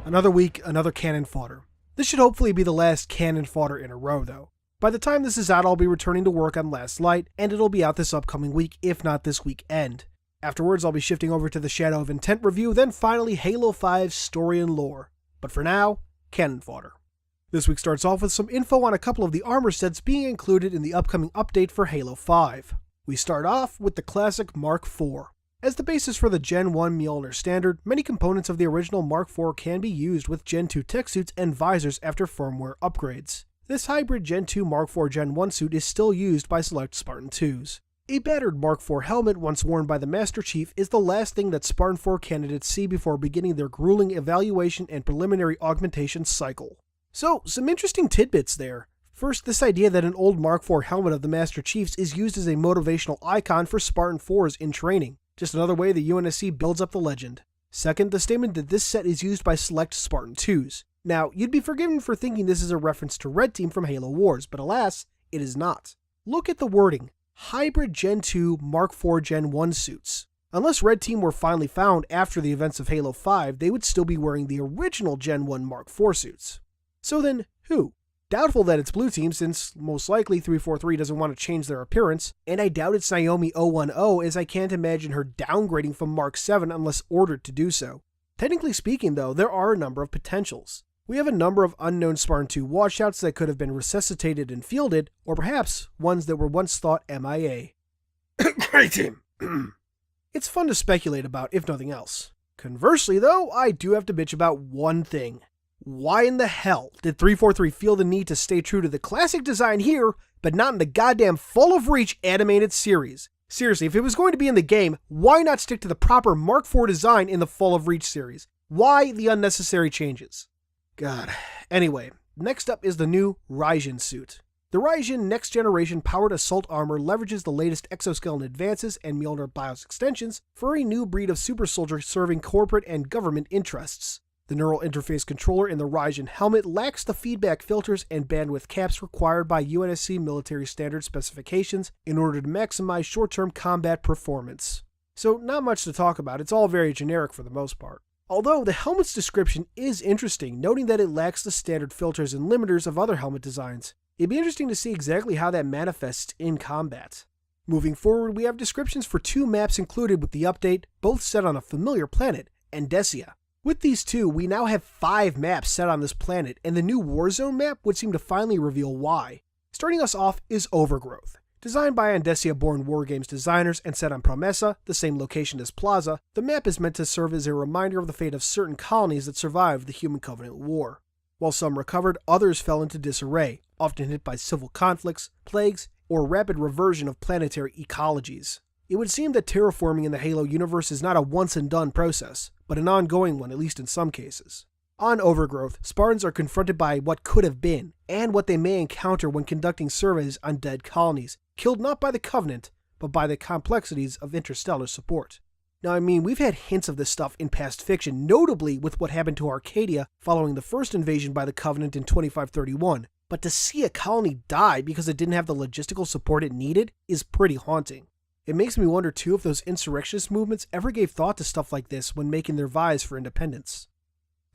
Another week, another Canon fodder. This should hopefully be the last Canon fodder in a row though. By the time this is out, I'll be returning to work on Last Light, and it'll be out this upcoming week, if not this weekend. Afterwards, I'll be shifting over to the Shadow of Intent review, then finally Halo 5's story and lore. But for now, Canon fodder. This week starts off with some info on a couple of the armor sets being included in the upcoming update for Halo 5. We start off with the classic Mark IV. As the basis for the Gen 1 Mjolnir standard, many components of the original Mark IV can be used with Gen 2 tech suits and visors after firmware upgrades. This hybrid Gen 2 Mark IV Gen 1 suit is still used by select Spartan 2s. A battered Mark IV helmet once worn by the Master Chief is the last thing that Spartan 4 candidates see before beginning their grueling evaluation and preliminary augmentation cycle. So, some interesting tidbits there. First, this idea that an old Mark IV helmet of the Master Chief's is used as a motivational icon for Spartan 4s in training. Just another way the UNSC builds up the legend. Second, the statement that this set is used by select Spartan 2s. Now, you'd be forgiven for thinking this is a reference to Red Team from Halo Wars, but alas, it is not. Look at the wording, hybrid Gen 2 Mark IV Gen 1 suits. Unless Red Team were finally found after the events of Halo 5, they would still be wearing the original Gen 1 Mark IV suits. So then, who? Doubtful that it's Blue Team, since most likely 343 doesn't want to change their appearance, and I doubt it's Naomi 010 as I can't imagine her downgrading from Mark 7 unless ordered to do so. Technically speaking though, there are a number of potentials. We have a number of unknown Spartan 2 washouts that could have been resuscitated and fielded, or perhaps ones that were once thought MIA. Great team! It's fun to speculate about, if nothing else. Conversely though, I do have to bitch about one thing. Why in the hell did 343 feel the need to stay true to the classic design here, but not in the goddamn Fall of Reach animated series? Seriously, if it was going to be in the game, why not stick to the proper Mark IV design in the Fall of Reach series? Why the unnecessary changes? God. Anyway, next up is the new Raijin suit. The Raijin next generation powered assault armor leverages the latest exoskeleton advances and Mjolnir BIOS extensions for a new breed of super soldier serving corporate and government interests. The neural interface controller in the Raijin helmet lacks the feedback filters and bandwidth caps required by UNSC military standard specifications in order to maximize short-term combat performance. So not much to talk about, it's all very generic for the most part. Although the helmet's description is interesting, noting that it lacks the standard filters and limiters of other helmet designs. It'd be interesting to see exactly how that manifests in combat. Moving forward, we have descriptions for 2 maps included with the update, both set on a familiar planet, Endesia. With these 2, we now have 5 maps set on this planet, and the new Warzone map would seem to finally reveal why. Starting us off is Overgrowth. Designed by Endesia-born Wargames designers and set on Promessa, the same location as Plaza, the map is meant to serve as a reminder of the fate of certain colonies that survived the Human Covenant War. While some recovered, others fell into disarray, often hit by civil conflicts, plagues, or rapid reversion of planetary ecologies. It would seem that terraforming in the Halo universe is not a once-and-done process, but an ongoing one, at least in some cases. On Overgrowth, Spartans are confronted by what could have been, and what they may encounter when conducting surveys on dead colonies, killed not by the Covenant, but by the complexities of interstellar support. Now, I mean, we've had hints of this stuff in past fiction, notably with what happened to Arcadia following the first invasion by the Covenant in 2531, but to see a colony die because it didn't have the logistical support it needed is pretty haunting. It makes me wonder too if those insurrectionist movements ever gave thought to stuff like this when making their vies for independence.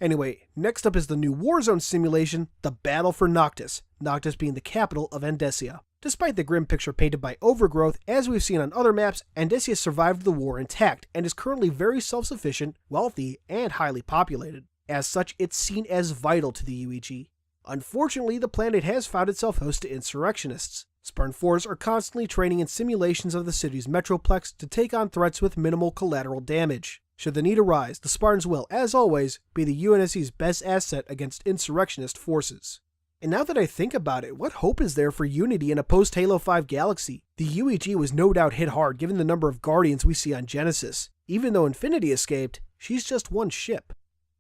Anyway, next up is the new Warzone simulation, the Battle for Noctis, Noctis being the capital of Endesia. Despite the grim picture painted by Overgrowth, as we've seen on other maps, Endesia survived the war intact and is currently very self-sufficient, wealthy, and highly populated. As such, it's seen as vital to the UEG. Unfortunately, the planet has found itself host to insurrectionists. Spartan 4s are constantly training in simulations of the city's metroplex to take on threats with minimal collateral damage. Should the need arise, the Spartans will, as always, be the UNSC's best asset against insurrectionist forces. And now that I think about it, what hope is there for unity in a post-Halo 5 galaxy? The UEG was no doubt hit hard given the number of Guardians we see on Genesis. Even though Infinity escaped, she's just one ship.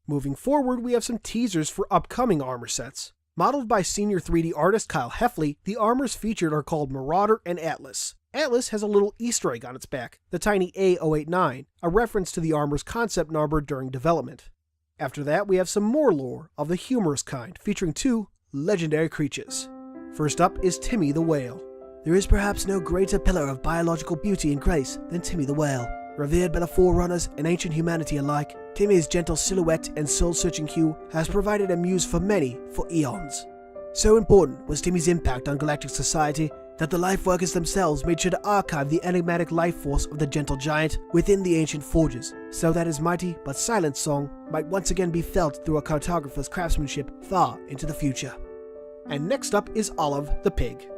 Moving forward, we have some teasers for upcoming armor sets. Modeled by senior 3D artist Kyle Heffley, the armors featured are called Marauder and Atlas. Atlas has a little Easter egg on its back, the tiny A089, a reference to the armor's concept number during development. After that, we have some more lore of the humorous kind, featuring 2 legendary creatures. First up is Timmy the Whale. There is perhaps no greater pillar of biological beauty and grace than Timmy the Whale. Revered by the Forerunners and ancient humanity alike, Timmy's gentle silhouette and soul-searching hue has provided a muse for many for eons. So important was Timmy's impact on galactic society that the Lifeworkers themselves made sure to archive the enigmatic life force of the gentle giant within the ancient forges, so that his mighty but silent song might once again be felt through a cartographer's craftsmanship far into the future. And next up is Olive the pig.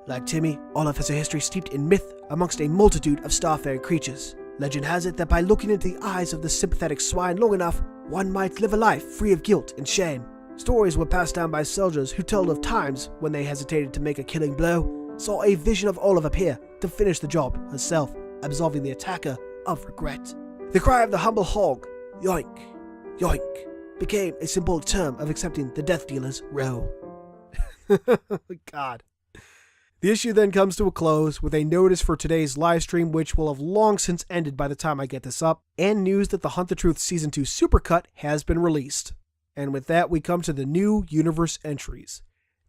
Like Timmy, Olive has a history steeped in myth amongst a multitude of starfaring creatures. Legend has it that by looking into the eyes of the sympathetic swine long enough, one might live a life free of guilt and shame. Stories were passed down by soldiers who told of times when they hesitated to make a killing blow, saw a vision of Olive appear to finish the job herself, absolving the attacker of regret. The cry of the humble hog, yoink, yoink, became a simple term of accepting the death dealer's role. God. The issue then comes to a close with a notice for today's livestream, which will have long since ended by the time I get this up, and news that the Hunt the Truth Season 2 Supercut has been released. And with that, we come to the new universe entries.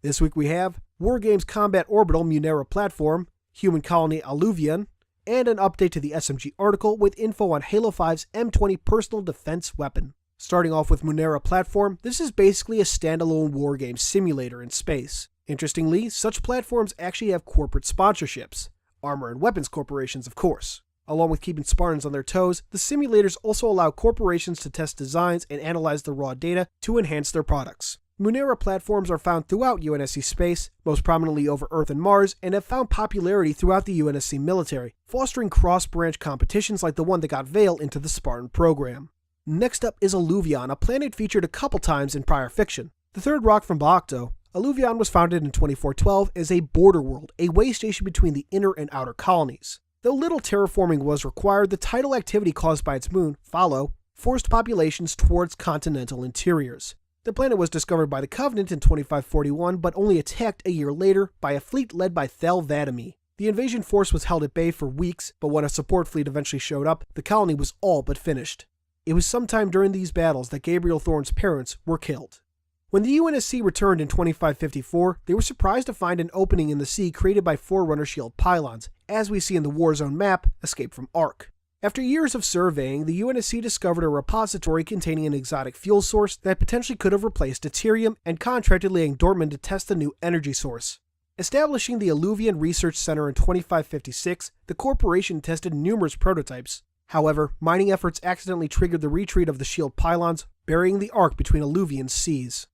This week we have Wargames Combat Orbital Munera Platform, Human Colony Alluvion, and an update to the SMG article with info on Halo 5's M20 personal defense weapon. Starting off with Munera Platform, this is basically a standalone wargame simulator in space. Interestingly, such platforms actually have corporate sponsorships. Armor and weapons corporations, of course. Along with keeping Spartans on their toes, the simulators also allow corporations to test designs and analyze the raw data to enhance their products. Munera platforms are found throughout UNSC space, most prominently over Earth and Mars, and have found popularity throughout the UNSC military, fostering cross-branch competitions like the one that got Vale into the Spartan program. Next up is Alluvion, a planet featured a couple times in prior fiction. The third rock from Baacto, Alluvion was founded in 2412 as a border world, a way station between the inner and outer colonies. Though little terraforming was required, the tidal activity caused by its moon, Follow, forced populations towards continental interiors. The planet was discovered by the Covenant in 2541, but only attacked a year later by a fleet led by Thel Vadami. The invasion force was held at bay for weeks, but when a support fleet eventually showed up, the colony was all but finished. It was sometime during these battles that Gabriel Thorne's parents were killed. When the UNSC returned in 2554, they were surprised to find an opening in the sea created by Forerunner shield pylons, as we see in the Warzone map, Escape from Ark. After years of surveying, the UNSC discovered a repository containing an exotic fuel source that potentially could have replaced deuterium and contracted Lang Dortmund to test the new energy source. Establishing the Alluvion Research Center in 2556, the corporation tested numerous prototypes. However, mining efforts accidentally triggered the retreat of the shield pylons, burying the Ark between Alluvion's seas.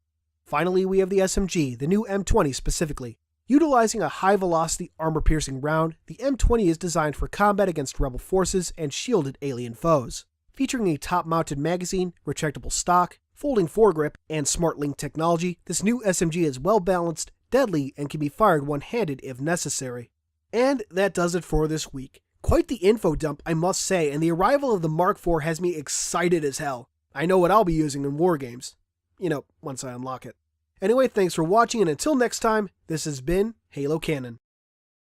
Finally, we have the SMG, the new M20 specifically. Utilizing a high-velocity, armor-piercing round, the M20 is designed for combat against rebel forces and shielded alien foes. Featuring a top-mounted magazine, retractable stock, folding foregrip, and smart link technology, this new SMG is well-balanced, deadly, and can be fired one-handed if necessary. And that does it for this week. Quite the info dump, I must say, and the arrival of the Mark IV has me excited as hell. I know what I'll be using in wargames. Once I unlock it. Anyway, thanks for watching, and until next time, this has been Halo Canon.